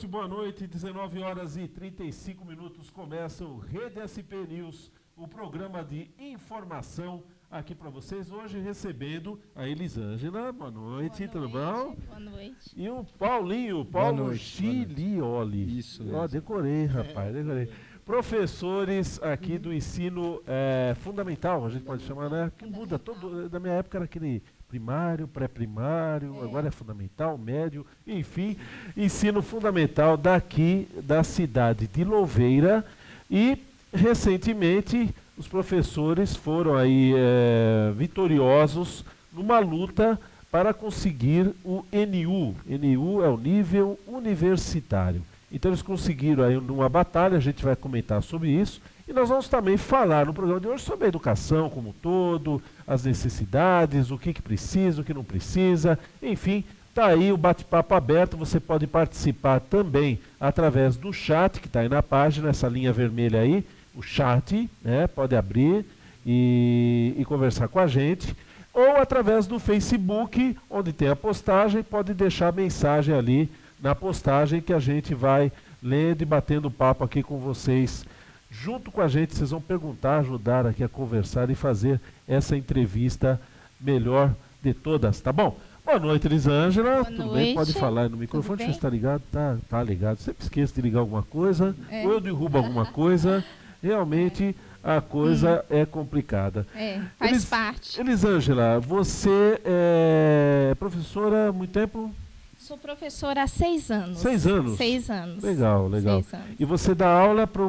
boa noite. 19 horas e 35 minutos começa o Rede SP News, o programa de informação aqui para vocês. Hoje recebendo a Elisângela. Boa noite, tudo bom? Boa noite. E o Paulo Chilioli. Isso mesmo. Ó, decorei, rapaz, decorei. Professores aqui do ensino fundamental, a gente pode chamar, né? Que muda todo. Da minha época era aquele primário, pré-primário, agora é fundamental, médio, enfim, ensino fundamental daqui da cidade de Louveira. E recentemente os professores foram aí vitoriosos numa luta para conseguir o NU. NU é o nível universitário. Então eles conseguiram aí numa batalha, a gente vai comentar sobre isso, e nós vamos também falar no programa de hoje sobre a educação como um todo, as necessidades, o que precisa, o que não precisa, enfim, está aí o bate-papo aberto. Você pode participar também através do chat, que está aí na página, essa linha vermelha aí, o chat, né, pode abrir e conversar com a gente, ou através do Facebook, onde tem a postagem, pode deixar mensagem ali na postagem que a gente vai lendo e batendo papo aqui com vocês. Junto com a gente, vocês vão perguntar, ajudar aqui a conversar e fazer essa entrevista melhor de todas, tá bom? Boa noite, Elisângela. Tudo bem? Pode falar aí no microfone, deixa eu estar ligado. Tá ligado. Sempre esqueço de ligar alguma coisa, ou eu derrubo alguma coisa. Realmente a coisa é complicada. Faz parte. Elisângela, você é professora há muito tempo? Sou professora há 6 anos. 6 anos? 6 anos. Legal. 6 anos. E você dá aula para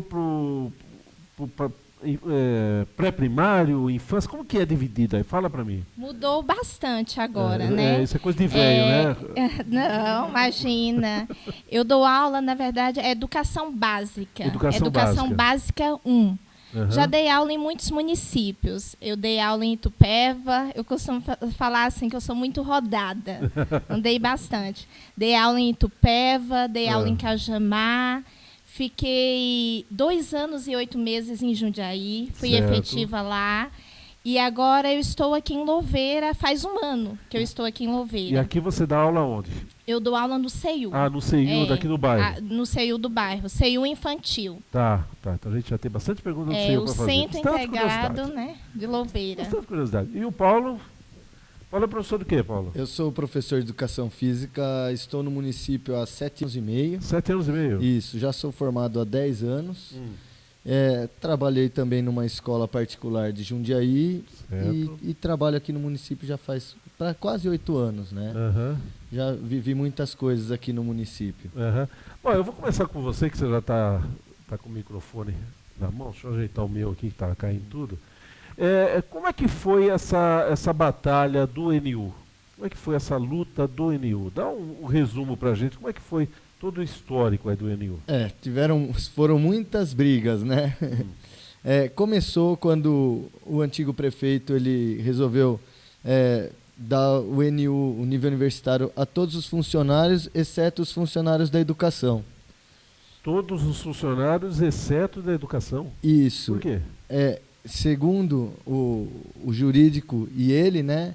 pré-primário, infância? Como que é dividido aí? Fala para mim. Mudou bastante agora, né? Isso é coisa de velho, né? Não, imagina. Eu dou aula, na verdade, é educação básica. Educação básica 1. Já dei aula em muitos municípios. Eu dei aula em Itupeva. Eu costumo falar assim que eu sou muito rodada. Andei bastante. Dei aula em Itupeva, dei aula em Cajamar. Fiquei 2 anos e 8 meses em Jundiaí. Fui efetiva lá. E agora eu estou aqui em Louveira. Faz 1 ano que eu estou aqui em Louveira. E aqui você dá aula onde? Eu dou aula no CEU. Ah, no CEU daqui do bairro. No CEU do bairro. CEU infantil. Tá. Então a gente já tem bastante perguntas do CEU para fazer. O Centro Integrado, né, de Louveira. Bastante curiosidade. E o Paulo? Paulo é professor do quê, Paulo? Eu sou professor de Educação Física, estou no município há 7 anos e meio. 7 anos e meio? Isso, já sou formado há 10 anos. Trabalhei também numa escola particular de Jundiaí e trabalho aqui no município já faz quase 8 anos, né? Já vivi muitas coisas aqui no município. Bom, eu vou começar com você, que você já está com o microfone na mão. Deixa eu ajeitar o meu aqui, que está caindo tudo. Como é que foi essa batalha do NU? Como é que foi essa luta do NU? Dá um resumo para a gente, como é que foi todo o histórico aí do NU? Foram muitas brigas, né? Começou quando o antigo prefeito ele resolveu dar o NU, o nível universitário, a todos os funcionários, exceto os funcionários da educação. Todos os funcionários, exceto da educação? Isso. Por quê? Segundo o jurídico e ele, né,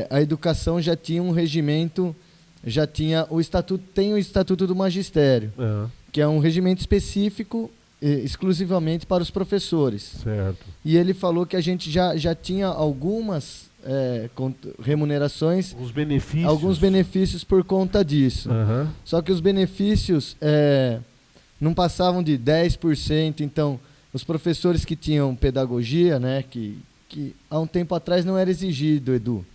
a educação já tinha um regimento, já tinha o Estatuto do Magistério, que é um regimento específico exclusivamente para os professores. Certo. E ele falou que a gente já tinha algumas remunerações, alguns benefícios por conta disso. Só que os benefícios não passavam de 10%, então os professores que tinham pedagogia, né, que há um tempo atrás não era exigido, Edu.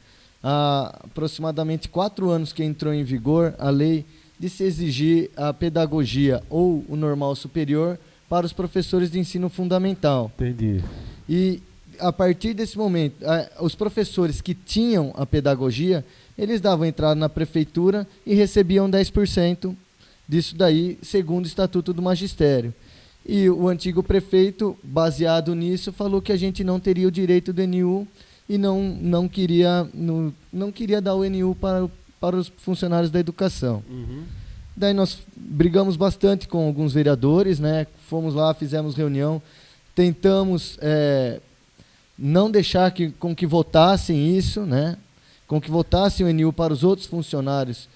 Há aproximadamente 4 anos que entrou em vigor a lei de se exigir a pedagogia ou o normal superior para os professores de ensino fundamental. Entendi. E a partir desse momento, os professores que tinham a pedagogia, eles davam entrada na prefeitura e recebiam 10% disso daí, segundo o Estatuto do Magistério. E o antigo prefeito, baseado nisso, falou que a gente não teria o direito do NU e não queria dar o NU para os funcionários da educação. Daí nós brigamos bastante com alguns vereadores, né? Fomos lá, fizemos reunião, tentamos não deixar com que votassem isso, né? Com que votassem o NU para os outros funcionários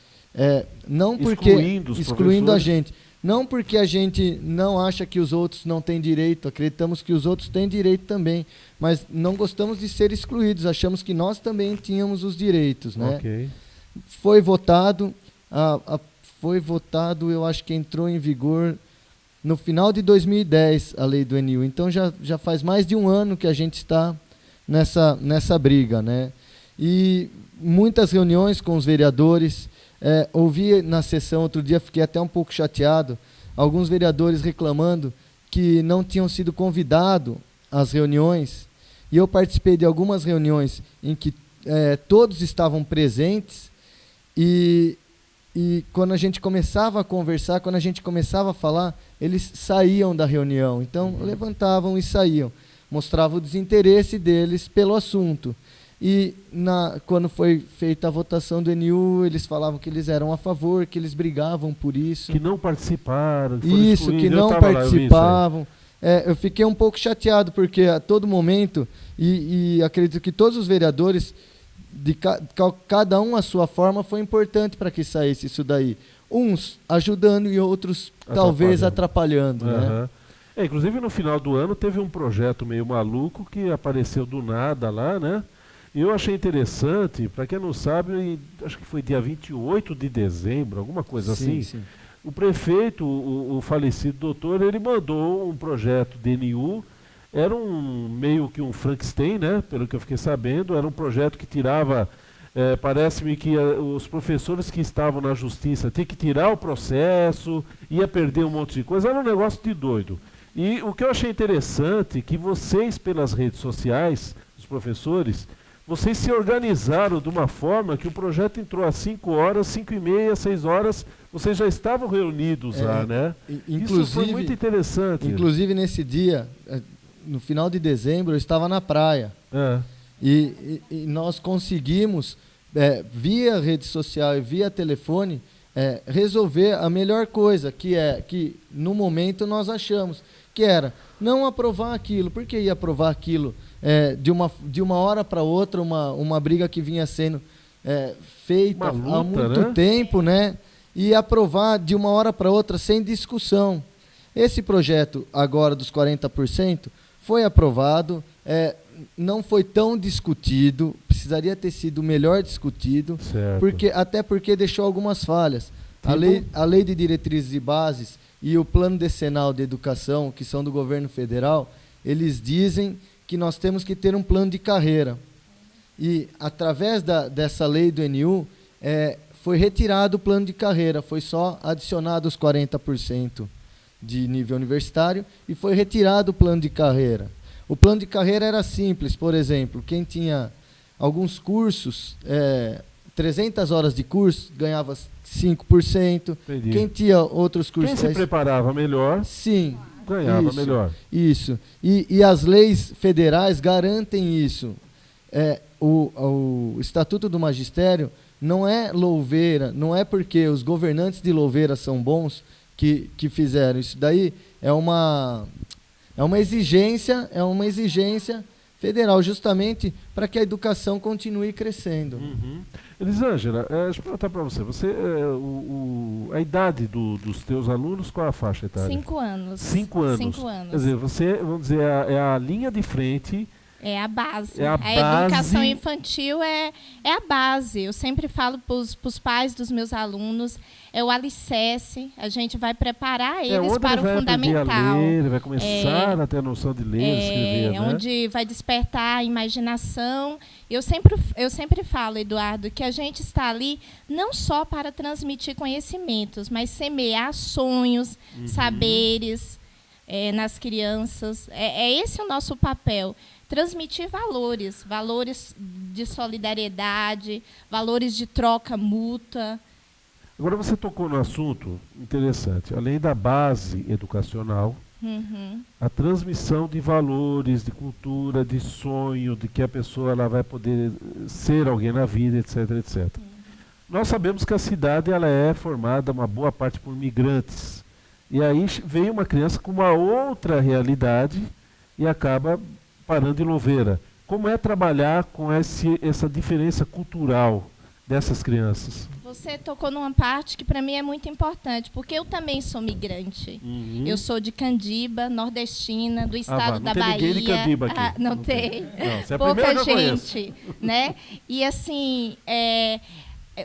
Não porque excluindo a gente. Não porque a gente não acha que os outros não têm direito, acreditamos que os outros têm direito também, mas não gostamos de ser excluídos, achamos que nós também tínhamos os direitos, né? Okay. Foi votado, eu acho que entrou em vigor no final de 2010 a lei do NU, então já faz mais de um ano que a gente está nessa briga, né? E muitas reuniões com os vereadores. Ouvi na sessão outro dia, fiquei até um pouco chateado, alguns vereadores reclamando que não tinham sido convidados às reuniões, e eu participei de algumas reuniões em que todos estavam presentes, e quando a gente começava a conversar, quando a gente começava a falar, eles saíam da reunião, então levantavam e saíam, mostravam o desinteresse deles pelo assunto. E quando foi feita a votação do NU, eles falavam que eles eram a favor, que eles brigavam por isso. Que não participaram. Isso, que não participavam. Eu fiquei um pouco chateado, porque a todo momento, e acredito que todos os vereadores, cada um à sua forma, foi importante para que saísse isso daí. Uns ajudando e outros talvez atrapalhando. Né? Inclusive no final do ano teve um projeto meio maluco que apareceu do nada lá, né? E eu achei interessante, para quem não sabe, acho que foi dia 28 de dezembro, alguma coisa assim. Sim. O prefeito, o falecido doutor, ele mandou um projeto de NU, era meio que um Frankenstein, né? Pelo que eu fiquei sabendo, era um projeto que tirava, parece-me que os professores que estavam na justiça tinham que tirar o processo, ia perder um monte de coisa, era um negócio de doido. E o que eu achei interessante, que vocês, pelas redes sociais, os professores, vocês se organizaram de uma forma que o projeto entrou às 5 horas, 5h30, 6 horas, vocês já estavam reunidos lá, né? Isso foi muito interessante. Inclusive, nesse dia, no final de dezembro, eu estava na praia. E nós conseguimos, via rede social e via telefone, resolver a melhor coisa, que no momento nós achamos, que era não aprovar aquilo. Por que ia aprovar aquilo? De uma hora para outra, uma briga que vinha sendo feita há muito tempo, né? E aprovar de uma hora para outra sem discussão. Esse projeto agora dos 40% foi aprovado, não foi tão discutido, precisaria ter sido melhor discutido, até porque deixou algumas falhas. A lei de diretrizes e bases e o plano decenal de educação, que são do governo federal, eles dizem que nós temos que ter um plano de carreira. E, através dessa lei do NU, foi retirado o plano de carreira, foi só adicionado os 40% de nível universitário e foi retirado o plano de carreira. O plano de carreira era simples, por exemplo, quem tinha alguns cursos, 300 horas de curso, ganhava 5%. Entendi. Quem tinha outros cursos... Quem se preparava melhor... Sim. Ganhava melhor. Isso. E as leis federais garantem isso. O Estatuto do Magistério não é louveira, não é porque os governantes de louveira são bons que fizeram. Isso daí é uma exigência federal, justamente para que a educação continue crescendo. Elisângela, deixa eu perguntar para você, a idade dos teus alunos, qual é a faixa etária? 5 anos. 5 anos. 5 anos. Quer dizer, você, vamos dizer, é a linha de frente. É a base. A educação infantil é a base. Eu sempre falo para os pais dos meus alunos, é o alicerce. A gente vai preparar eles para o fundamental. Ele vai começar a ter a noção de ler, escrever. É onde vai despertar a imaginação. Eu sempre falo, Eduardo, que a gente está ali não só para transmitir conhecimentos, mas semear sonhos, saberes nas crianças. É esse o nosso papel. Transmitir valores de solidariedade, valores de troca mútua. Agora você tocou no assunto interessante, além da base educacional, a transmissão de valores, de cultura, de sonho, de que a pessoa ela vai poder ser alguém na vida, etc, etc. Nós sabemos que a cidade ela é formada, uma boa parte, por migrantes. E aí vem uma criança com uma outra realidade e acaba parando em Louveira. Como é trabalhar com essa diferença cultural dessas crianças? Você tocou numa parte que para mim é muito importante, porque eu também sou migrante. Eu sou de Candiba, nordestina, do estado da Bahia. Não tem ninguém de Candiba aqui. Não tem. Não, você é a pouca gente, né? E assim,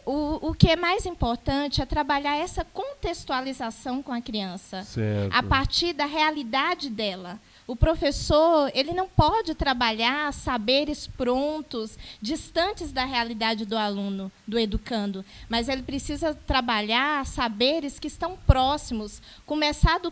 o que é mais importante é trabalhar essa contextualização com a criança, certo, a partir da realidade dela. O professor, ele não pode trabalhar saberes prontos, distantes da realidade do aluno, do educando, mas ele precisa trabalhar saberes que estão próximos, começar do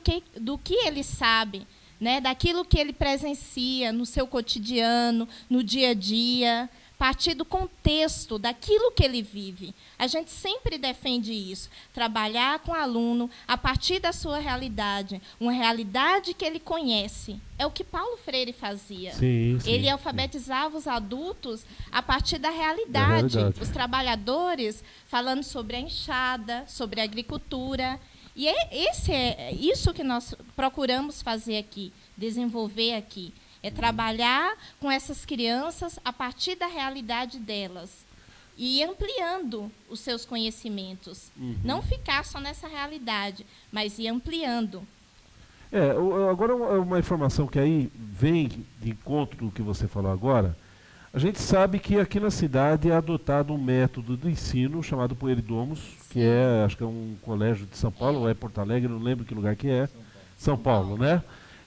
que ele sabe, né, daquilo que ele presencia no seu cotidiano, no dia a dia, partir do contexto, daquilo que ele vive. A gente sempre defende isso, trabalhar com o aluno a partir da sua realidade, uma realidade que ele conhece. É o que Paulo Freire fazia. Sim, ele alfabetizava os adultos a partir da realidade. Os trabalhadores falando sobre a enxada, sobre a agricultura. E é isso que nós procuramos fazer aqui, desenvolver aqui. É trabalhar com essas crianças a partir da realidade delas e ampliando os seus conhecimentos. Não ficar só nessa realidade, mas ir ampliando. Agora uma informação que aí vem de encontro do que você falou agora. A gente sabe que aqui na cidade é adotado um método de ensino chamado Pueridomus, que acho que é um colégio de São Paulo, ou é Porto Alegre, não lembro que lugar que é. São Paulo, né?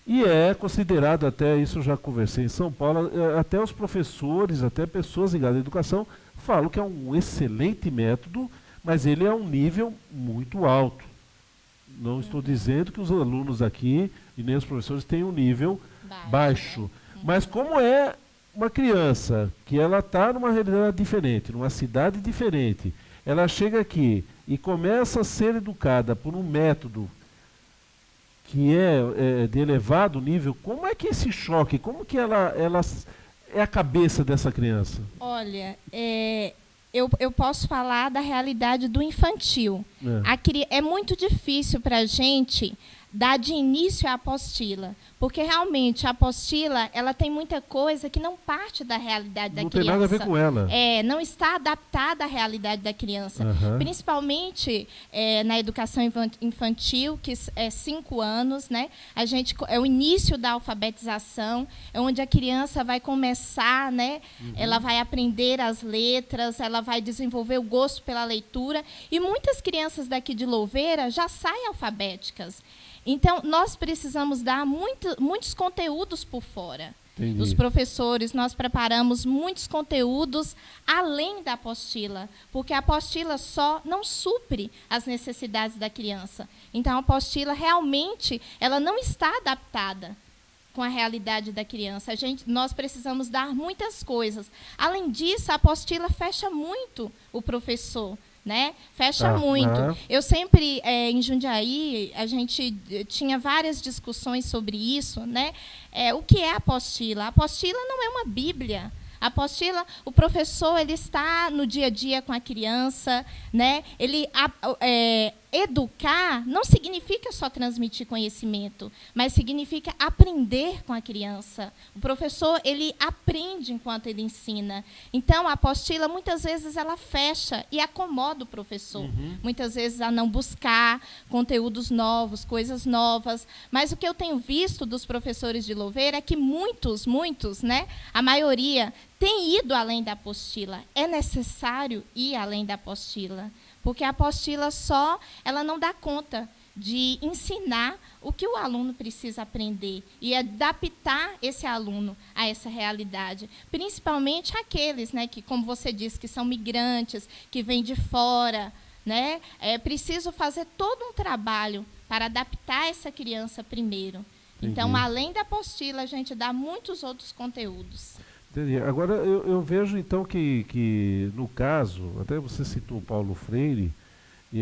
E é considerado, até isso eu já conversei em São Paulo, até os professores, até pessoas ligadas à educação, falam que é um excelente método, mas ele é um nível muito alto. Não estou dizendo que os alunos aqui e nem os professores têm um nível baixo. Mas como é uma criança que ela está numa realidade diferente, numa cidade diferente, ela chega aqui e começa a ser educada por um método que é de elevado nível, como é que esse choque, como que ela é a cabeça dessa criança? Olha, eu posso falar da realidade do infantil. É muito difícil para a gente dar de início à apostila, porque realmente a apostila ela tem muita coisa que não parte da realidade da criança. Não tem nada a ver com ela. Não está adaptada à realidade da criança. Principalmente na educação infantil, que é 5 anos, né? É o início da alfabetização, é onde a criança vai começar, né? Ela vai aprender as letras, ela vai desenvolver o gosto pela leitura, e muitas crianças daqui de Louveira já saem alfabéticas. Então, nós precisamos dar muitos conteúdos por fora. Entendi. Os professores, nós preparamos muitos conteúdos além da apostila, porque a apostila só não supre as necessidades da criança. Então, a apostila realmente ela não está adaptada com a realidade da criança. Nós precisamos dar muitas coisas. Além disso, a apostila fecha muito o professor. Né? Fecha muito. Eu sempre, em Jundiaí, a gente tinha várias discussões sobre isso. Né? O que é a apostila? A apostila não é uma bíblia. A apostila, o professor ele está no dia a dia com a criança. Né? Educar não significa só transmitir conhecimento, mas significa aprender com a criança. O professor ele aprende enquanto ele ensina. Então, a apostila, muitas vezes, ela fecha e acomoda o professor. Muitas vezes, a não buscar conteúdos novos, coisas novas. Mas o que eu tenho visto dos professores de Louveira é que muitos, né, a maioria, tem ido além da apostila. É necessário ir além da apostila. Porque a apostila ela não dá conta de ensinar o que o aluno precisa aprender e adaptar esse aluno a essa realidade. Principalmente aqueles, né, que, como você disse, que são migrantes, que vêm de fora. Né? É preciso fazer todo um trabalho para adaptar essa criança primeiro. Então, além da apostila, a gente dá muitos outros conteúdos. Entendi. Agora, eu vejo, então, que no caso, até você citou o Paulo Freire, e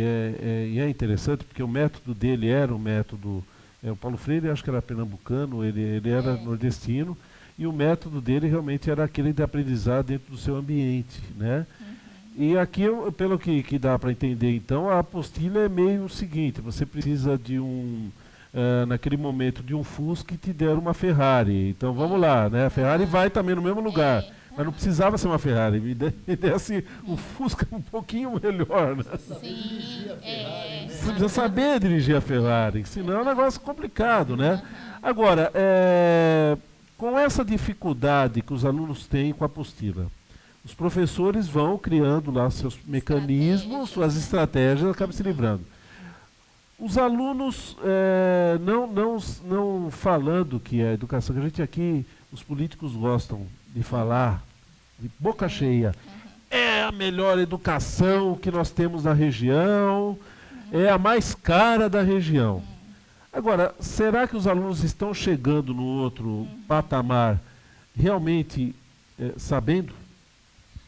é interessante, porque o método dele era um método... o Paulo Freire, acho que era pernambucano, ele era nordestino, e o método dele realmente era aquele de aprendizado dentro do seu ambiente, né? E aqui, pelo que dá para entender, então, a apostila é meio o seguinte, você precisa de naquele momento de um Fusca que te deram uma Ferrari. Então vamos lá, né? A Ferrari vai também no mesmo lugar. Mas não precisava ser uma Ferrari, me desse um Fusca um pouquinho melhor, né? Sim, Você precisa saber dirigir a Ferrari, senão é um negócio complicado, né? Agora, com essa dificuldade que os alunos têm com a apostila, os professores vão criando lá seus mecanismos, suas estratégias, acabam se livrando. Os alunos, não falando que a educação, que a gente aqui, os políticos gostam de falar, de boca cheia, é a melhor educação que nós temos na região, é a mais cara da região. Agora, será que os alunos estão chegando no outro patamar realmente sabendo?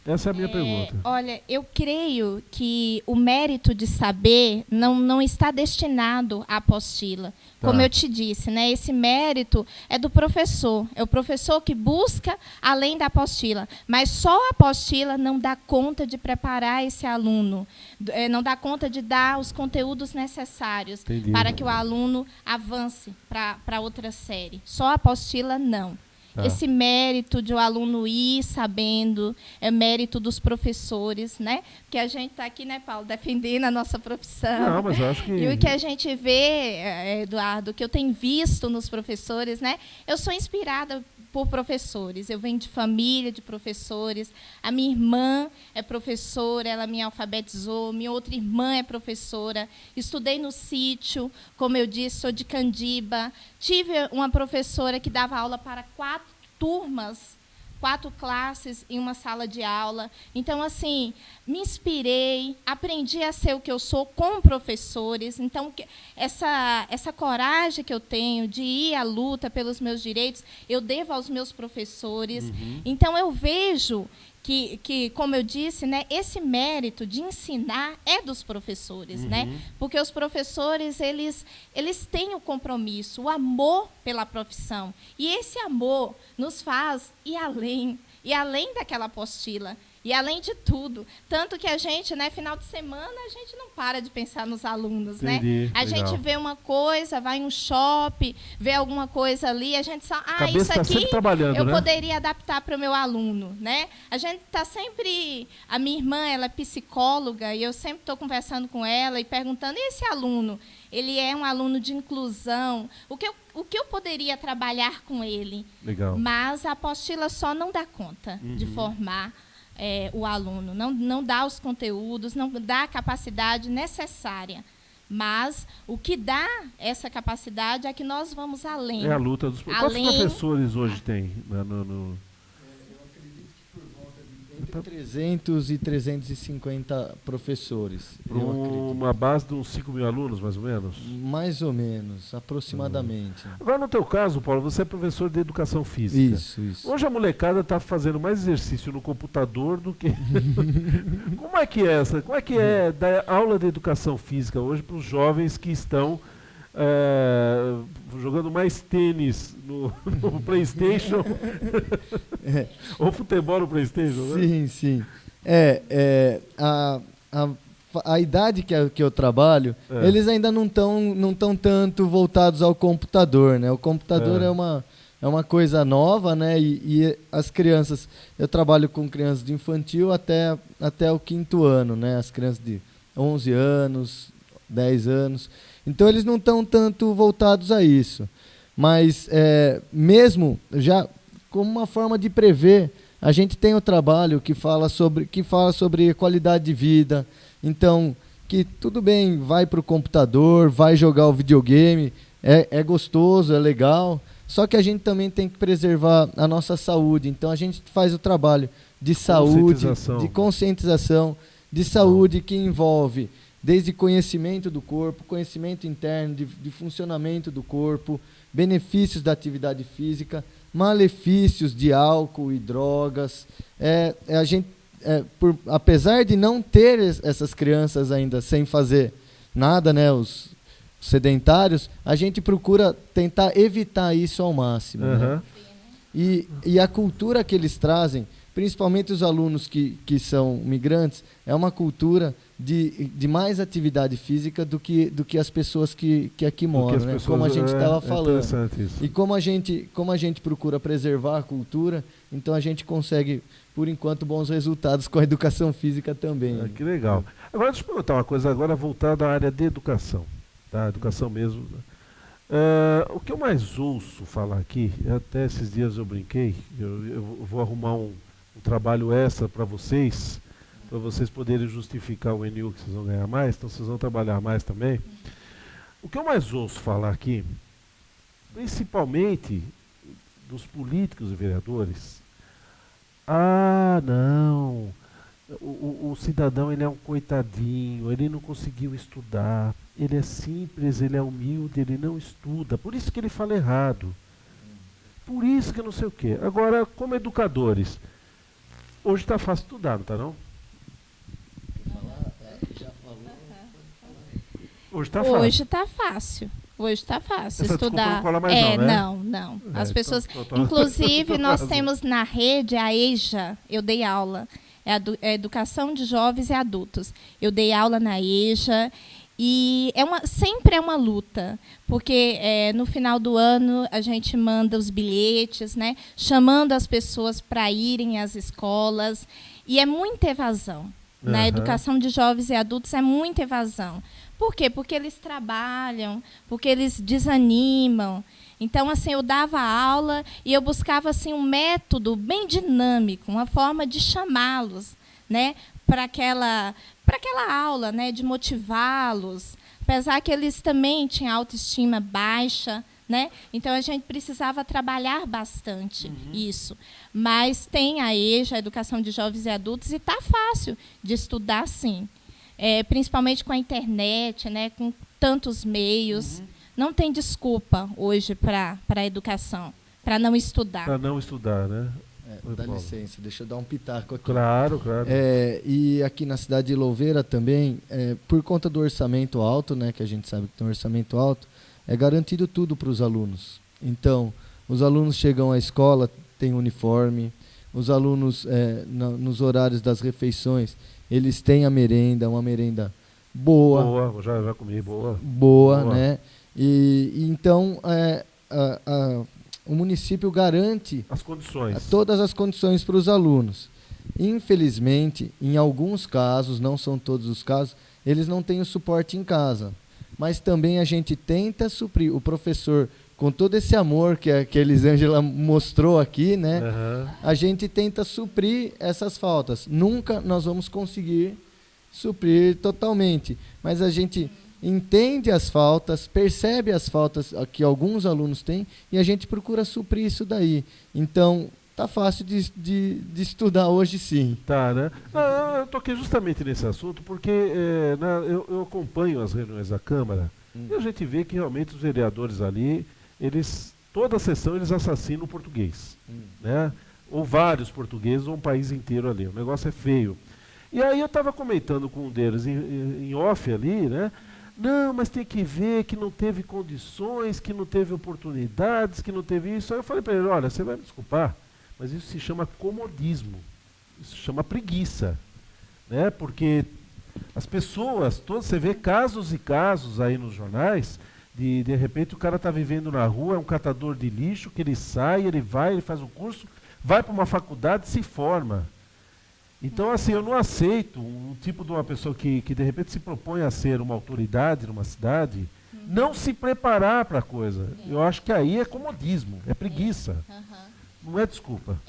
Essa é a minha pergunta. Olha, eu creio que o mérito de saber não está destinado à apostila. Tá. Como eu te disse, né? Esse mérito é do professor. É o professor que busca além da apostila. Mas só a apostila não dá conta de preparar esse aluno. Não dá conta de dar os conteúdos necessários para que o aluno avance para outra série. Só a apostila, não. Tá. Esse mérito de o aluno ir sabendo é mérito dos professores, né? Porque a gente está aqui, né, Paulo, defendendo a nossa profissão. Não, mas eu acho que... E o que a gente vê, Eduardo, que eu tenho visto nos professores, né? Eu sou inspirada por professores. Eu venho de família de professores. A minha irmã é professora, ela me alfabetizou. Minha outra irmã é professora. Estudei no sítio, como eu disse, sou de Candiba. Tive uma professora que dava aula para 4 turmas, 4 classes em uma sala de aula. Então, assim, me inspirei, aprendi a ser o que eu sou com professores. Então, essa coragem que eu tenho de ir à luta pelos meus direitos, eu devo aos meus professores. Então, eu vejo que, como eu disse, né, esse mérito de ensinar é dos professores, né? Porque os professores, eles têm o compromisso, o amor pela profissão. E esse amor nos faz ir além daquela apostila. E além de tudo, tanto que a gente, né, final de semana, a gente não para de pensar nos alunos, Entendi, né? A legal. gente vê uma coisa, vai em um shopping, vê alguma coisa ali, a gente só, Cabeça isso tá aqui sempre trabalhando, eu né? poderia adaptar para o meu aluno, né? A gente está sempre, a minha irmã, ela é psicóloga, e eu sempre estou conversando com ela e perguntando, e esse aluno? Ele é um aluno de inclusão, o que eu poderia trabalhar com ele? Legal. Mas a apostila só não dá conta de formar o aluno, não dá os conteúdos, não dá a capacidade necessária. Mas o que dá essa capacidade é que nós vamos além. É a luta dos... Quantos professores hoje tem? Eu acredito que por volta de entre 300 e 350 professores. Para uma base de uns 5 mil alunos, mais ou menos? Mais ou menos, aproximadamente. Agora, no teu caso, Paulo, você é professor de educação física. Isso. Hoje a molecada está fazendo mais exercício no computador do que... Como é que é essa? Como é que é dar aula de educação física hoje para os jovens que estão jogando mais tênis no PlayStation ou futebol no PlayStation? Né? Sim. A idade que eu trabalho, eles ainda não estão tanto voltados ao computador, né? O computador é uma coisa nova, né? E as crianças, eu trabalho com crianças de infantil até o 5º ano, né? As crianças de 11 anos, 10 anos. Então eles não estão tanto voltados a isso. Mas mesmo já como uma forma de prever, a gente tem o trabalho que fala sobre qualidade de vida. Então, que tudo bem, vai para o computador, vai jogar o videogame, é gostoso, é legal, só que a gente também tem que preservar a nossa saúde. Então, a gente faz o trabalho de saúde, de conscientização, de saúde que envolve desde conhecimento do corpo, conhecimento interno, de funcionamento do corpo, benefícios da atividade física, malefícios de álcool e drogas. A gente, apesar de não ter essas crianças ainda sem fazer nada, né, os sedentários, a gente procura tentar evitar isso ao máximo. Né? E a cultura que eles trazem, principalmente os alunos que são migrantes, é uma cultura de mais atividade física do que as pessoas que aqui moram, né? Como a gente estava falando. Isso. E como a gente procura preservar a cultura, então a gente consegue, por enquanto, bons resultados com a educação física também. Que legal. Agora, deixa eu perguntar uma coisa, agora voltada à área de educação, tá? Educação mesmo. O que eu mais ouço falar aqui, até esses dias eu brinquei, eu vou arrumar um trabalho extra para vocês poderem justificar o NU que vocês vão ganhar mais, então vocês vão trabalhar mais também. O que eu mais ouço falar aqui, principalmente dos políticos e vereadores, não, o cidadão ele é um coitadinho, ele não conseguiu estudar, ele é simples, ele é humilde, ele não estuda, por isso que ele fala errado, por isso que não sei o quê. Agora, como educadores, hoje está fácil estudar, não está não? Hoje está fácil. Hoje está fácil Essa estudar. Não cola mais não, né? Não. As pessoas, inclusive, nós temos na rede a EJA, eu dei aula, é a Educação de Jovens e Adultos. Eu dei aula na EJA e sempre é uma luta, porque no final do ano a gente manda os bilhetes, né, chamando as pessoas para irem às escolas, e é muita evasão. Na educação de jovens e adultos é muita evasão. Por quê? Porque eles trabalham, porque eles desanimam. Então, assim, eu dava aula e eu buscava assim, um método bem dinâmico, uma forma de chamá-los, né, para aquela aula, né, de motivá-los. Apesar que eles também tinham autoestima baixa, né? Então, a gente precisava trabalhar bastante isso. Mas tem a EJA, a Educação de Jovens e Adultos, e está fácil de estudar, sim. Principalmente com a internet, né? Com tantos meios. Não tem desculpa hoje para a educação, para não estudar. Para não estudar, né? Dá licença, deixa eu dar um pitaco aqui. Claro. E aqui na cidade de Louveira também, por conta do orçamento alto, né? Que a gente sabe que tem um orçamento alto, é garantido tudo para os alunos. Então, os alunos chegam à escola, tem uniforme, os alunos, nos horários das refeições, eles têm a merenda, uma merenda boa. Boa, já comi, boa. Boa, né? E então, o município garante as condições. Todas as condições para os alunos. Infelizmente, em alguns casos, não são todos os casos, eles não têm o suporte em casa. Mas também a gente tenta suprir. O professor, com todo esse amor que a Elisângela mostrou aqui, né? A gente tenta suprir essas faltas. Nunca nós vamos conseguir suprir totalmente, mas a gente entende as faltas, percebe as faltas que alguns alunos têm e a gente procura suprir isso daí. Então, tá fácil de estudar hoje, sim. Tá, né? Eu toquei justamente nesse assunto porque eu acompanho as reuniões da Câmara e a gente vê que realmente os vereadores ali, toda a sessão eles assassinam o português, né? Ou vários portugueses ou um país inteiro ali. O negócio é feio. E aí eu estava comentando com um deles em off ali, né? Não, mas tem que ver que não teve condições, que não teve oportunidades, que não teve isso. Aí eu falei para ele, olha, você vai me desculpar, mas isso se chama comodismo, isso se chama preguiça, né? Porque as pessoas, você vê casos e casos aí nos jornais, de repente o cara está vivendo na rua, é um catador de lixo, que ele sai, ele vai, ele faz um curso, vai para uma faculdade e se forma. Então, assim, eu não aceito um tipo de uma pessoa que de repente se propõe a ser uma autoridade numa cidade, não se preparar para a coisa. Eu acho que aí é comodismo, é preguiça. Não é desculpa.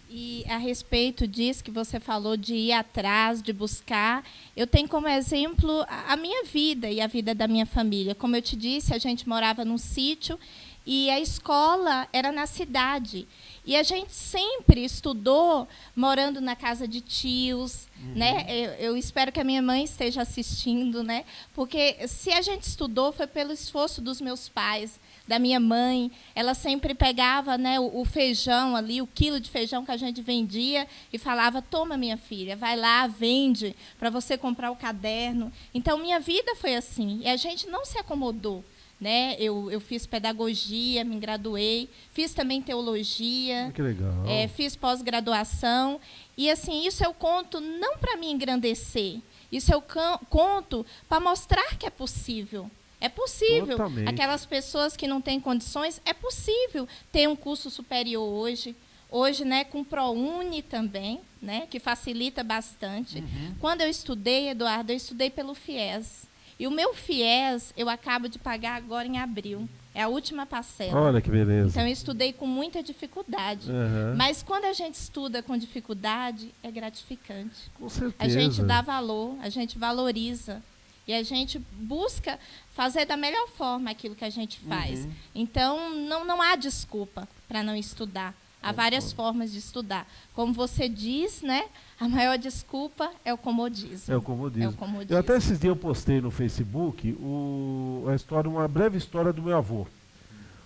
E a respeito disso que você falou de ir atrás, de buscar, eu tenho como exemplo a minha vida e a vida da minha família. Como eu te disse, a gente morava num sítio e a escola era na cidade. E a gente sempre estudou morando na casa de tios, né? Eu espero que a minha mãe esteja assistindo, né? Porque se a gente estudou foi pelo esforço dos meus pais, da minha mãe. Ela sempre pegava, né, o feijão ali, o quilo de feijão que a gente vendia e falava, toma, minha filha, vai lá, vende para você comprar o caderno. Então, minha vida foi assim. E a gente não se acomodou. né? Eu fiz pedagogia, me graduei, fiz também teologia. Que legal. Fiz pós-graduação. E, assim, isso eu conto não para me engrandecer, isso eu conto para mostrar que é possível. É possível. Totalmente. Aquelas pessoas que não têm condições, é possível ter um curso superior hoje. Hoje, né, com ProUni também, né, que facilita bastante. Quando eu estudei, Eduardo, eu estudei pelo FIES. E o meu FIES eu acabo de pagar agora em abril. É a última parcela. Olha que beleza. Então, eu estudei com muita dificuldade. Mas quando a gente estuda com dificuldade, é gratificante. Com certeza. A gente dá valor, a gente valoriza. E a gente busca fazer da melhor forma aquilo que a gente faz. Então, não há desculpa para não estudar. Há várias formas de estudar. Como você diz, né? A maior desculpa é o comodismo. É o comodismo. Eu até esses dias eu postei no Facebook uma breve história do meu avô.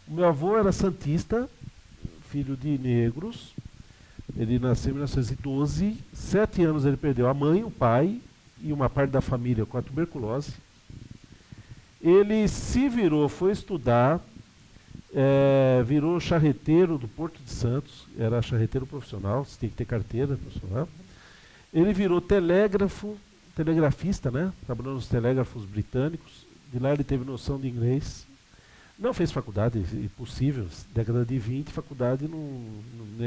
O meu avô era santista, filho de negros. Ele nasceu em 1912. 7 anos ele perdeu a mãe, o pai e uma parte da família com a tuberculose. Ele se virou, foi estudar. Virou charreteiro do Porto de Santos, era charreteiro profissional, você tem que ter carteira profissional. Ele virou telegrafista, né? Trabalhou nos telégrafos britânicos. De lá ele teve noção de inglês. Não fez faculdade, impossível, década de 20, faculdade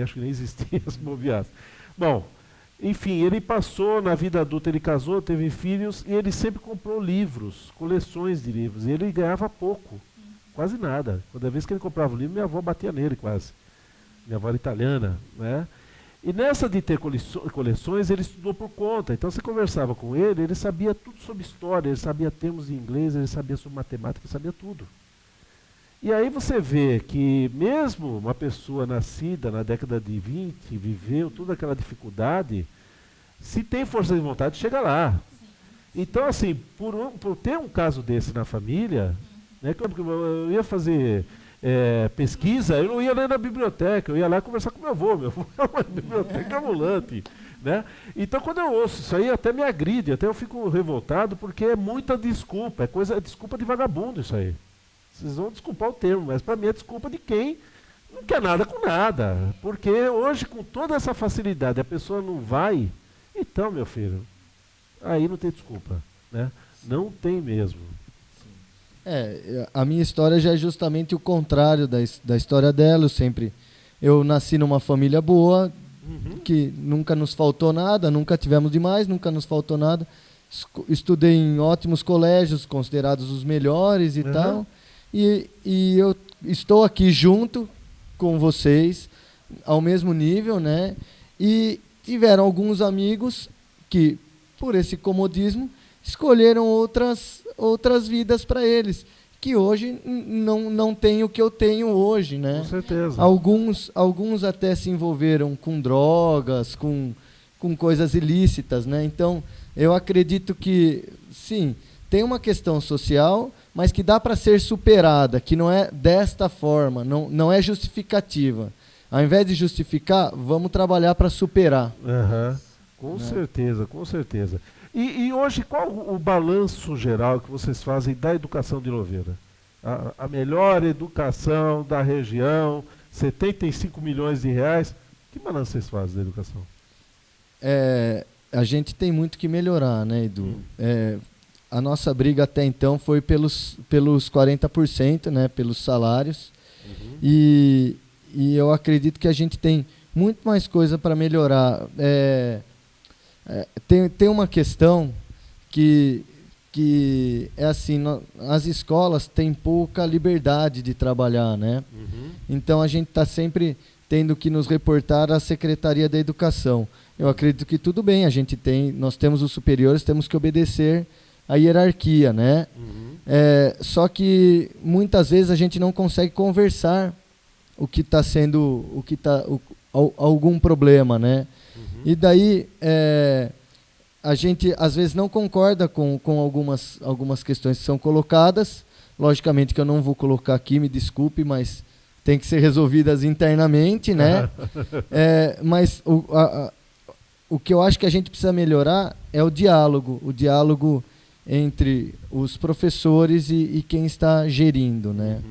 acho que nem existia as bobeadas. Bom, enfim, ele passou na vida adulta, ele casou, teve filhos e ele sempre comprou livros, coleções de livros, e ele ganhava pouco. Quase nada. Toda vez que ele comprava o livro, minha avó batia nele quase. Minha avó era italiana, né? E nessa de ter coleções, ele estudou por conta. Então você conversava com ele, ele sabia tudo sobre história, ele sabia termos em inglês, ele sabia sobre matemática, ele sabia tudo. E aí você vê que mesmo uma pessoa nascida na década de 20, viveu toda aquela dificuldade, se tem força de vontade, chega lá. Então, assim, por ter um caso desse na família... Eu ia fazer pesquisa, eu não ia ler na biblioteca, eu ia lá conversar com meu avô é uma biblioteca ambulante. Né? Então, quando eu ouço isso aí, até me agride, até eu fico revoltado, porque é muita desculpa, é desculpa de vagabundo isso aí. Vocês vão desculpar o termo, mas para mim é desculpa de quem não quer nada com nada. Porque hoje, com toda essa facilidade, a pessoa não vai, então, meu filho, aí não tem desculpa. Né? Não tem mesmo. A minha história já é justamente o contrário da história dela. Eu nasci numa família boa, que nunca nos faltou nada, nunca tivemos demais, nunca nos faltou nada. Estudei em ótimos colégios, considerados os melhores e tal. E eu estou aqui junto com vocês, ao mesmo nível, né? E tiveram alguns amigos que, por esse comodismo, escolheram outras vidas para eles, que hoje não têm o que eu tenho hoje, né? Com certeza. Alguns até se envolveram com drogas, com coisas ilícitas, né? Então, eu acredito que, sim, tem uma questão social, mas que dá para ser superada, que não é desta forma, não é justificativa. Ao invés de justificar, vamos trabalhar para superar. Com certeza, com certeza. E hoje, qual o balanço geral que vocês fazem da educação de Louveira? A melhor educação da região, 75 milhões de reais. Que balanço vocês fazem da educação? A gente tem muito que melhorar, né, Edu? A nossa briga até então foi pelos 40%, né, pelos salários. E eu acredito que a gente tem muito mais coisa para melhorar. Tem uma questão que é assim, as escolas têm pouca liberdade de trabalhar, né? Então a gente está sempre tendo que nos reportar à Secretaria da Educação. Eu acredito que tudo bem, nós temos os superiores, temos que obedecer à hierarquia, né? Só que muitas vezes a gente não consegue conversar algum problema, né? E daí a gente às vezes não concorda com algumas questões que são colocadas. Logicamente que eu não vou colocar aqui, me desculpe, mas tem que ser resolvidas internamente, né? Mas o que eu acho que a gente precisa melhorar é o diálogo entre os professores e quem está gerindo, né?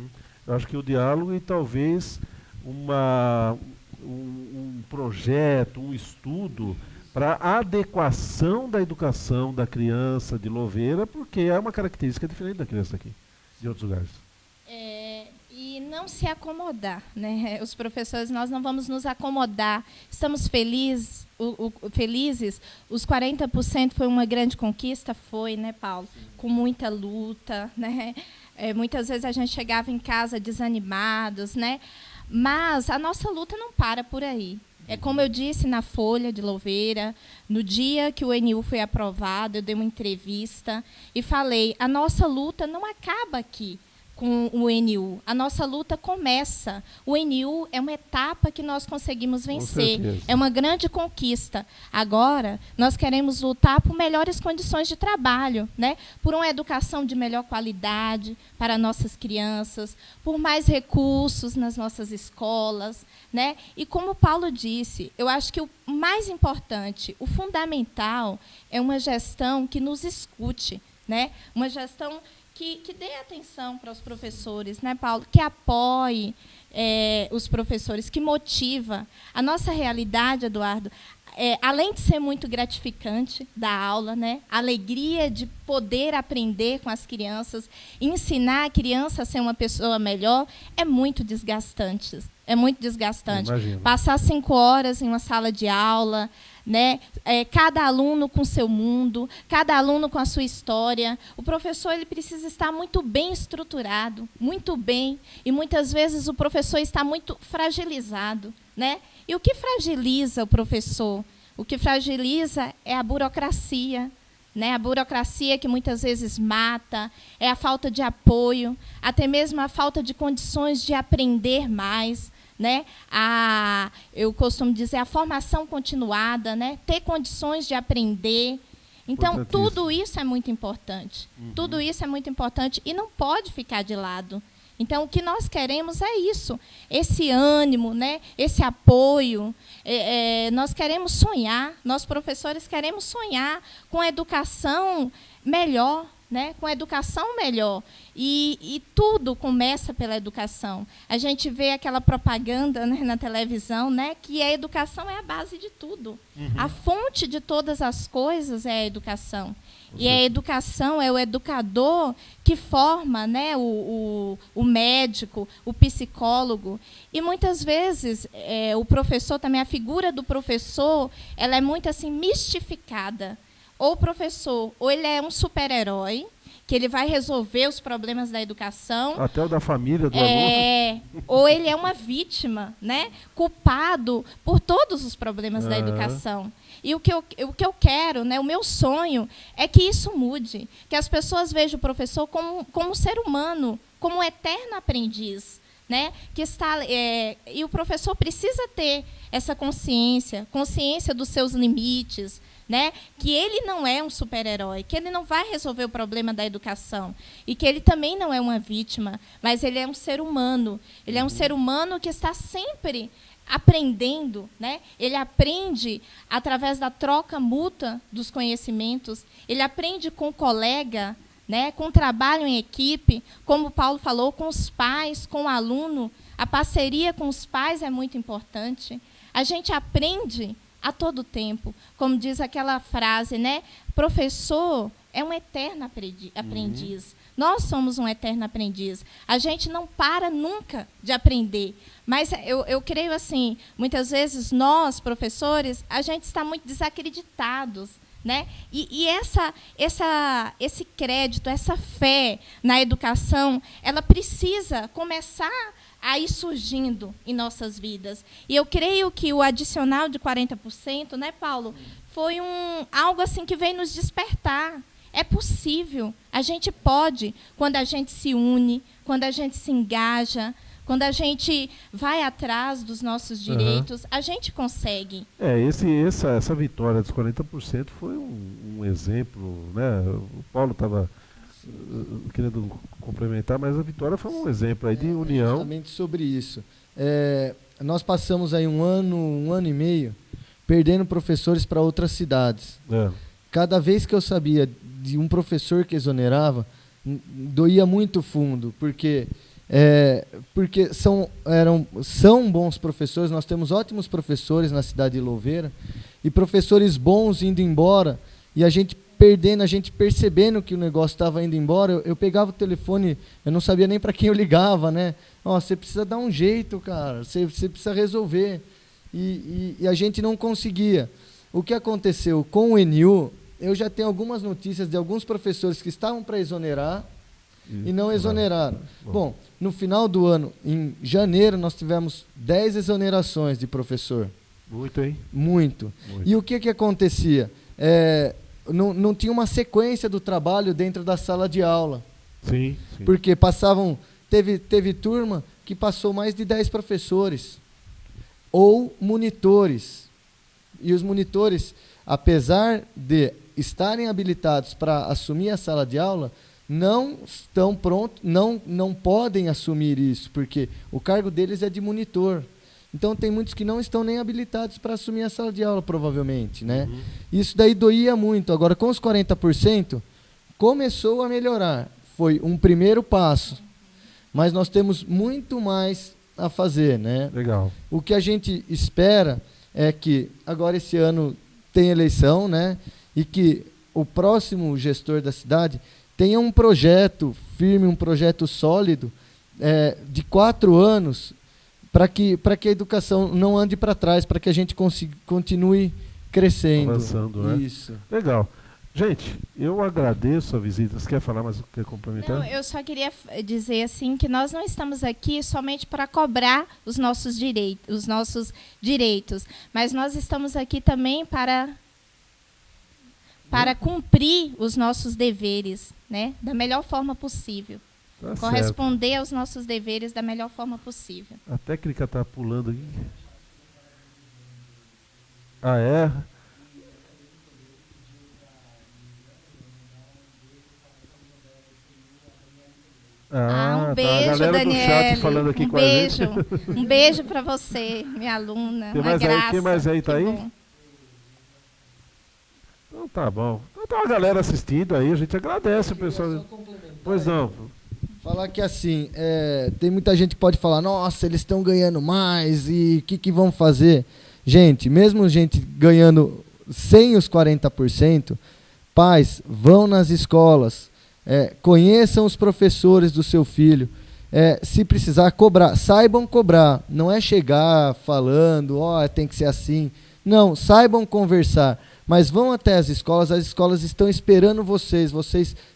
Eu acho que o diálogo e talvez um projeto, um estudo para a adequação da educação da criança de Louveira, porque é uma característica diferente da criança aqui, de outros lugares. E não se acomodar, né? Os professores, nós não vamos nos acomodar. Estamos felizes, os 40% foi uma grande conquista, foi, né, Paulo? Com muita luta, né? Muitas vezes a gente chegava em casa desanimados, né? Mas a nossa luta não para por aí. É como eu disse na Folha de Louveira, no dia que o ENIU foi aprovado, eu dei uma entrevista e falei, a nossa luta não acaba aqui com o ENIU. A nossa luta começa. O ENIU é uma etapa que nós conseguimos vencer. É uma grande conquista. Agora, nós queremos lutar por melhores condições de trabalho, né? Por uma educação de melhor qualidade para nossas crianças, por mais recursos nas nossas escolas, né? E como o Paulo disse, eu acho que o mais importante, o fundamental, é uma gestão que nos escute, né? Uma gestão que dê atenção para os professores, né, Paulo? Que apoie os professores, que motiva. A nossa realidade, Eduardo, além de ser muito gratificante da aula, né, a alegria de poder aprender com as crianças, ensinar a criança a ser uma pessoa melhor, é muito desgastante. É muito desgastante. Imagino. Passar 5 horas em uma sala de aula, né? Cada aluno com seu mundo, cada aluno com a sua história. O professor ele precisa estar muito bem estruturado, muito bem, e muitas vezes o professor está muito fragilizado, né? E o que fragiliza o professor? O que fragiliza é a burocracia, né? A burocracia que muitas vezes mata, é a falta de apoio, até mesmo a falta de condições de aprender mais, né? Eu costumo dizer a formação continuada, né? Ter condições de aprender. Então, tudo isso é muito importante. Tudo isso é muito importante e não pode ficar de lado. Então, o que nós queremos é isso, esse ânimo, né? Esse apoio. Nós queremos sonhar, nós professores queremos sonhar com a educação melhor, né? Com a educação melhor. E tudo começa pela educação. A gente vê aquela propaganda, né, na televisão, né, que a educação é a base de tudo. A fonte de todas as coisas é a educação. E a educação é o educador que forma, né, o médico, o psicólogo. E muitas vezes o professor também, a figura do professor, ela é muito assim mistificada. Ou o professor, ou ele é um super-herói, que ele vai resolver os problemas da educação. Até o da família do aluno. Ou ele é uma vítima, né, culpado por todos os problemas da educação. E o que eu quero, né, o meu sonho, é que isso mude. Que as pessoas vejam o professor como um ser humano, como um eterno aprendiz. Né, e o professor precisa ter essa consciência dos seus limites, né, que ele não é um super-herói, que ele não vai resolver o problema da educação e que ele também não é uma vítima, mas ele é um ser humano. Ele é um ser humano que está sempre aprendendo, né? Ele aprende através da troca mútua dos conhecimentos, ele aprende com o colega, né, com o trabalho em equipe, como o Paulo falou, com os pais, com o aluno. A parceria com os pais é muito importante. A gente aprende a todo tempo. Como diz aquela frase, né? Professor é um eterno aprendiz. Nós somos um eterno aprendiz. A gente não para nunca de aprender. Mas eu creio assim, muitas vezes nós, professores, a gente está muito desacreditados. Né? E esse crédito, essa fé na educação, ela precisa começar a ir surgindo em nossas vidas. E eu creio que o adicional de 40%, né, Paulo, foi algo assim que veio nos despertar. É possível, a gente pode, quando a gente se une, quando a gente se engaja, quando a gente vai atrás dos nossos direitos, a gente consegue. Essa vitória dos 40% foi um exemplo, né? O Paulo estava querendo complementar, mas a vitória foi um exemplo aí de união. Justamente sobre isso. Nós passamos aí um ano e meio perdendo professores para outras cidades. cada vez que eu sabia de um professor que exonerava, doía muito fundo, porque são bons professores, nós temos ótimos professores na cidade de Louveira, e professores bons indo embora, e a gente perdendo, a gente percebendo que o negócio estava indo embora, eu pegava o telefone, eu não sabia nem para quem eu ligava, né? Você precisa dar um jeito, cara, você precisa resolver. E a gente não conseguia. O que aconteceu com o NU, eu já tenho algumas notícias de alguns professores que estavam para exonerar e não exoneraram. Bom, no final do ano, em janeiro, nós tivemos 10 exonerações de professor. Muito, hein? Muito. E o que acontecia? Não tinha uma sequência do trabalho dentro da sala de aula. Sim. Porque teve turma que passou mais de 10 professores. Ou monitores. E os monitores, apesar de estarem habilitados para assumir a sala de aula, não estão prontos, não podem assumir isso, porque o cargo deles é de monitor. Então, tem muitos que não estão nem habilitados para assumir a sala de aula, provavelmente, né? Uhum. Isso daí doía muito. Agora, com os 40%, começou a melhorar. Foi um primeiro passo. Mas nós temos muito mais a fazer, né? Legal. O que a gente espera é que, agora esse ano tem eleição, né? E que o próximo gestor da cidade tenha um projeto firme, um projeto sólido, de 4 anos, para que a educação não ande para trás, para que a gente continue crescendo. Avançando, né? Isso. Legal. Gente, eu agradeço a visita. Você quer falar mais? Quer complementar? Não, eu só queria dizer assim que nós não estamos aqui somente para cobrar os nossos direitos, mas nós estamos aqui também para cumprir os nossos deveres, né, da melhor forma possível. Tá corresponder certo. aos nossos deveres da melhor forma possível. A técnica está pulando aqui. Ah, é? Um beijo, tá. A galera Daniele, do chat falando aqui com a gente. Um beijo para você, minha aluna. Quem mais aí tá aí? Bom. Então tá bom. Então tá uma galera assistindo aí, a gente agradece o pessoal. Pois não. Falar que assim, tem muita gente que pode falar, nossa, eles estão ganhando mais e o que vão fazer? Gente, mesmo gente ganhando sem os 40%, pais, vão nas escolas, conheçam os professores do seu filho, se precisar cobrar, saibam cobrar, não é chegar falando, tem que ser assim, não, saibam conversar. Mas vão até as escolas estão esperando vocês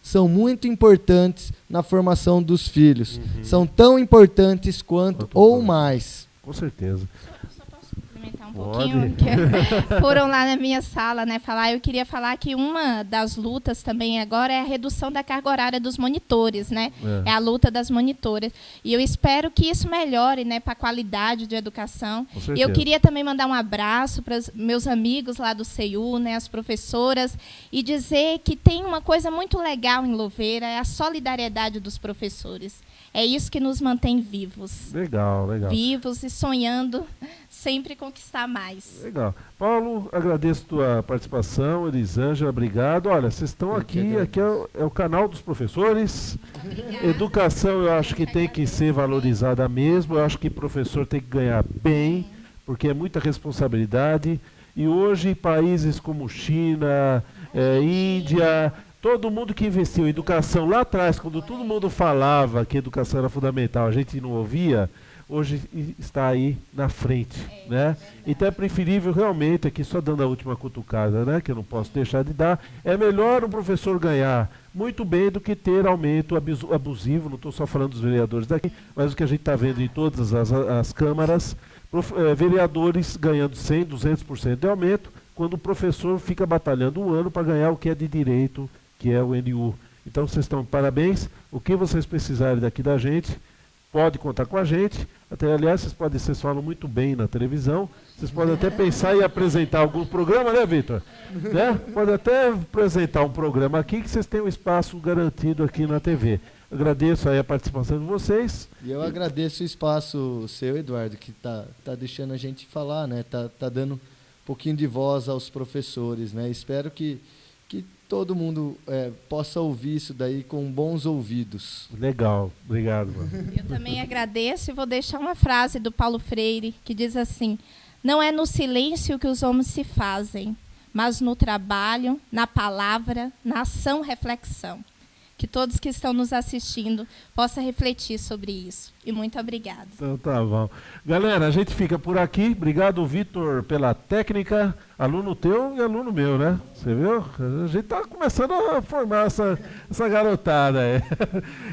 são muito importantes na formação dos filhos. Uhum. São tão importantes quanto ou mais. Com certeza. Só posso complementar um pouquinho? Que foram lá na minha sala, né, falar. Eu queria falar que uma das lutas também agora é a redução da carga horária dos monitores, né? É a luta das monitoras. E eu espero que isso melhore, né, para a qualidade de educação. E eu queria também mandar um abraço para os meus amigos lá do CEU, né, as professoras, e dizer que tem uma coisa muito legal em Louveira, é a solidariedade dos professores. É isso que nos mantém vivos. Legal. Vivos e sonhando sempre conquistar mais. Legal. Paulo, agradeço a tua participação. Elisângela, obrigado. Olha, vocês estão aqui é o canal dos professores. Obrigada. Educação eu acho que tem que ser valorizada mesmo. Eu acho que professor tem que ganhar bem, porque é muita responsabilidade. E hoje países como China, Índia, todo mundo que investiu em educação lá atrás, quando todo mundo falava que educação era fundamental, a gente não ouvia, hoje está aí na frente, né? Então é preferível realmente, aqui só dando a última cutucada, né, que eu não posso deixar de dar, é melhor um professor ganhar muito bem do que ter aumento abusivo, não estou só falando dos vereadores daqui, mas o que a gente está vendo em todas as câmaras, vereadores ganhando 100%, 200% de aumento, quando o professor fica batalhando um ano para ganhar o que é de direito, que é o NU. Então vocês estão de parabéns. O que vocês precisarem daqui da gente, pode contar com a gente. Até, aliás, vocês falam muito bem na televisão. Vocês podem até pensar em apresentar algum programa, né, Vitor? Né? Pode até apresentar um programa aqui que vocês têm um espaço garantido aqui na TV. Agradeço aí a participação de vocês. E eu agradeço o espaço seu, Eduardo, que tá deixando a gente falar, né? Tá dando um pouquinho de voz aos professores, né? Espero que que todo mundo possa ouvir isso daí com bons ouvidos. Legal, obrigado. Mano. Eu também agradeço e vou deixar uma frase do Paulo Freire que diz assim: não é no silêncio que os homens se fazem, mas no trabalho, na palavra, na ação, reflexão. Que todos que estão nos assistindo possam refletir sobre isso. E muito obrigada. Então tá bom. Galera, a gente fica por aqui. Obrigado, Vitor, pela técnica. Aluno teu e aluno meu, né? Você viu? A gente tá começando a formar essa garotada aí.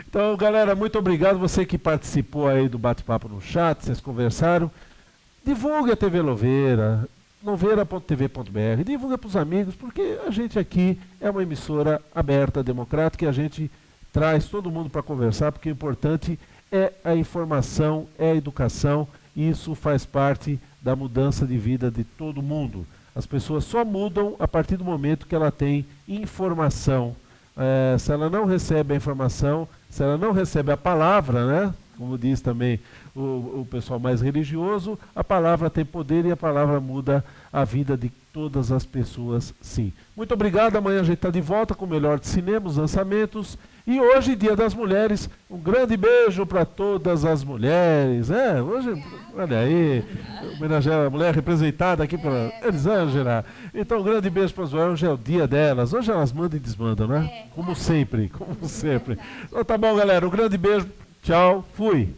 Então, galera, muito obrigado. Você que participou aí do bate-papo no chat, vocês conversaram. Divulgue a TV Louveira. Louveira.tv.br, divulga para os amigos, porque a gente aqui é uma emissora aberta, democrática, e a gente traz todo mundo para conversar, porque o importante é a informação, é a educação, e isso faz parte da mudança de vida de todo mundo. As pessoas só mudam a partir do momento que ela tem informação. Se ela não recebe a informação, se ela não recebe a palavra, né? Como diz também o pessoal mais religioso, a palavra tem poder e a palavra muda a vida de todas as pessoas, sim. Muito obrigado, amanhã a gente está de volta com o melhor de cinema, os lançamentos. E hoje, Dia das Mulheres, um grande beijo para todas as mulheres. Hoje, olha aí, homenagear a mulher representada aqui pela Elisângela. Então, um grande beijo para as mulheres, hoje é o dia delas. Hoje elas mandam e desmandam, né? Como sempre, como sempre. Então tá bom, galera, um grande beijo. Tchau, fui.